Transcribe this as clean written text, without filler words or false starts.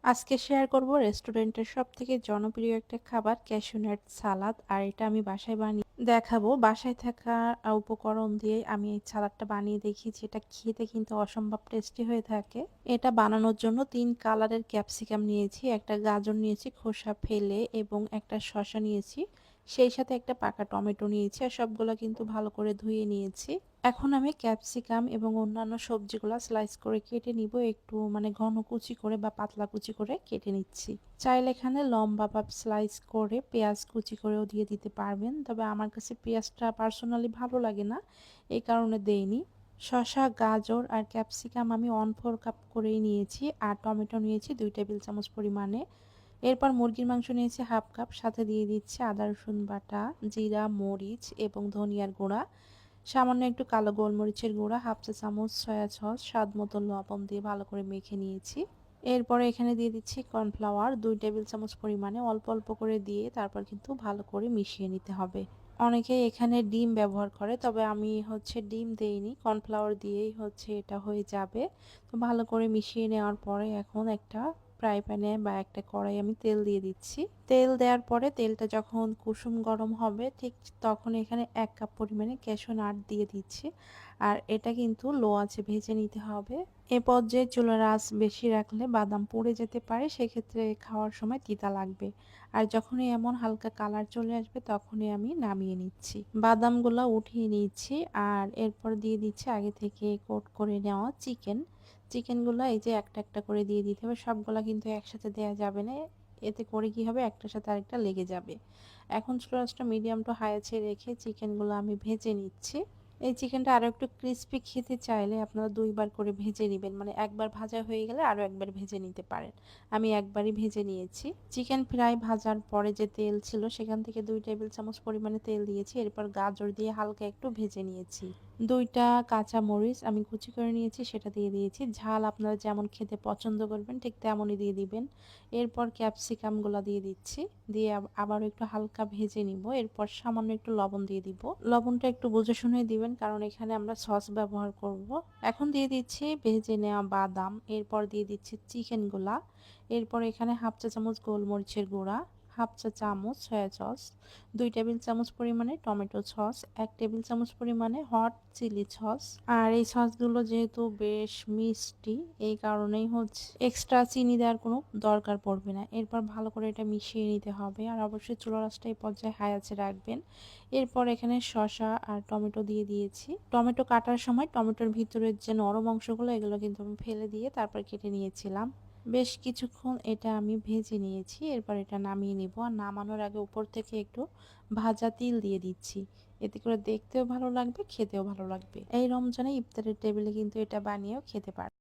আজকে শেয়ার করব রেস্টুরেন্টের সবথেকে জনপ্রিয় একটা খাবার ক্যাশিউ নাট সালাদ। আর এটা আমি বাসায় বানিয়ে দেখাবো। বাসায় থাকা উপকরণ দিয়ে আমি এই সালাদটা বানিয়ে দেখিয়েছি। এটা খেতে কিন্তু অসম্ভব টেস্টি হয়ে থাকে। এটা বানানোর জন্য 3 কালারের ক্যাপসিকাম নিয়েছি, একটা গাজর নিয়েছি খোসা ফেলে এবং একটা শসা নিয়েছি, সেই সাথে একটা পাকা টমেটো নিয়েছি। আর সবগুলো কিন্তু ভালো করে ধুয়ে নিয়েছি। এখন আমি ক্যাপসিকাম এবং অন্যান্য সবজিগুলো স্লাইস করে কেটে নিব, একটু মানে ঘন কুচি করে বা পাতলা কুচি করে কেটে নিচ্ছি। চাইলে এখানে লম্বা বা স্লাইস করে পেঁয়াজ কুচি করেও দিয়ে দিতে পারবেন, তবে আমার কাছে পেঁয়াজটা পার্সোনালি ভালো লাগে না, এই কারণে দেইনি। শসা, গাজর আর ক্যাপসিকাম আমি 1/4 কাপ করেই নিয়েছি, আর টমেটো নিয়েছি 2 টেবিল চামচ পরিমাণে। এরপর মুরগির মাংস নিয়েছি হাফ কাপ, সাথে দিয়ে দিচ্ছি আদা রসুন বাটা, জিরা, মরিচ এবং ধনিয়ার গুঁড়া, সামান্য একটু কালো গোলমরিচের গুঁড়া, হাফ চা চামচ সয়া সস, স্বাদ মতো লবণ দিয়ে ভালো করে মেখে নিয়েছি। এরপরে এখানে দিয়ে দিচ্ছি কর্নফ্লাওয়ার 2 টেবিল চামচ পরিমাণে, অল্প অল্প করে দিয়ে তারপর কিন্তু ভালো করে মিশিয়ে নিতে হবে। অনেকেই এখানে ডিম ব্যবহার করে, তবে আমি ডিম দেইনি, কর্নফ্লাওয়ার দিয়েই এটা হয়ে যাবে। তো ভালো করে মিশিয়ে নেওয়ার পরে এখন একটা ফ্রাই প্যানে বা একটা কড়াই আমি তেল দিয়ে দিচ্ছি। তেল দেওয়ার পরে তেলটা যখন কুসুম গরম হবে ঠিক তখন এখানে 1 কাপ পরিমাণে ক্যাশিউ নাট দিয়ে দিচ্ছি। আর এটা কিন্তু লো আঁচে ভেজে নিতে হবে। এ পর্যায়ে চুলার আঁচ বেশি রাখলে বাদাম পুড়ে যেতে পারে, সেক্ষেত্রে খাওয়ার সময় তিতা লাগবে। আর যখনই এমন হালকা কালার চলে আসবে তখনই আমি নামিয়ে নিচ্ছি, বাদামগুলো উঠিয়ে নিচ্ছি। আর এরপর দিয়ে দিচ্ছি আগে থেকে কোট করে নেওয়া চিকেনগুলো এই যে একটা একটা করে দিয়ে দিতে হবে, সবগুলা কিন্তু একসাথে দেওয়া যাবে না, এতে করে কি হবে একটার সাথে আরেকটা লেগে যাবে। এখন চুলাটা মিডিয়াম টু হাই আছে রেখে চিকেনগুলো আমি ভেজে নিচ্ছি। এই চিকেনটা আরো একটু ক্রিস্পি খেতে চাইলে আপনারা 2বার করে ভেজে নেবেন, মানে একবার ভাজা হয়ে গেলে আরো একবার ভেজে নিতে পারেন। আমি একবারই ভেজে নিয়েছি। চিকেন ফ্রাই ভাজার পরে যে তেল ছিল সেখান থেকে 2 টেবিল চামচ পরিমাণে তেল দিয়েছি। এরপর গাজর দিয়ে হালকা একটু ভেজে নিয়েছি। 2টা কাঁচা মরিচ আমি কুচি করে নিয়েছি, সেটা দিয়ে দিয়েছি। ঝাল আপনারা যেমন খেতে পছন্দ করবেন ঠিক তেমনই দিয়ে দিবেন। এরপর ক্যাপসিকামগুলো দিয়ে দিচ্ছি, দিয়ে আবারও একটু হালকা ভেজে নিব। এরপর সামান্য একটু লবণ দিয়ে দিব, লবণটা একটু বুঝে শুনে দিবেন কারণ এখানে আমরা সস ব্যবহার করব। এখন দিয়ে দিচ্ছি ভেজে নেওয়া বাদাম, এরপর দিয়ে দিচ্ছি চিকেনগুলা। এরপর এখানে হাফ চা চামচ গোলমরিচের গুঁড়া, হাফ চা চামচ সয়া সস, 2 টেবিল চামচ পরিমাণে টমেটো সস, 1 টেবিল চামচ পরিমাণে হট চিলি সস। আর এই সসগুলো যেহেতু বেশ মিষ্টি, এই কারণেই এক্সট্রা চিনি দেওয়ার কোনো দরকার পড়বে না। এরপর ভালো করে এটা মিশিয়ে নিতে হবে, আর অবশ্যই চুলার আঁচটা এই পর্যায়ে হাই আঁচে রাখবেন। এরপর এখানে শসা আর টমেটো দিয়ে দিয়েছি। টমেটো কাটার সময় টমেটোর ভিতরের যে নরম অংশগুলো এগুলো কিন্তু আমি ফেলে দিয়ে তারপর কেটে নিয়েছিলাম। বেশ কিছুক্ষণ এটা আমি ভেজে নিয়েছি। এরপর এটা নামিয়ে নিব, আর নামানোর আগে উপর থেকে একটু ভাজা তিল দিয়ে দিচ্ছি, এতে করে দেখতেও ভালো লাগবে, খেতেও ভালো লাগবে। এই রমজানে ইফতারের টেবিলে কিন্তু এটা বানিয়েও খেতে পারবে।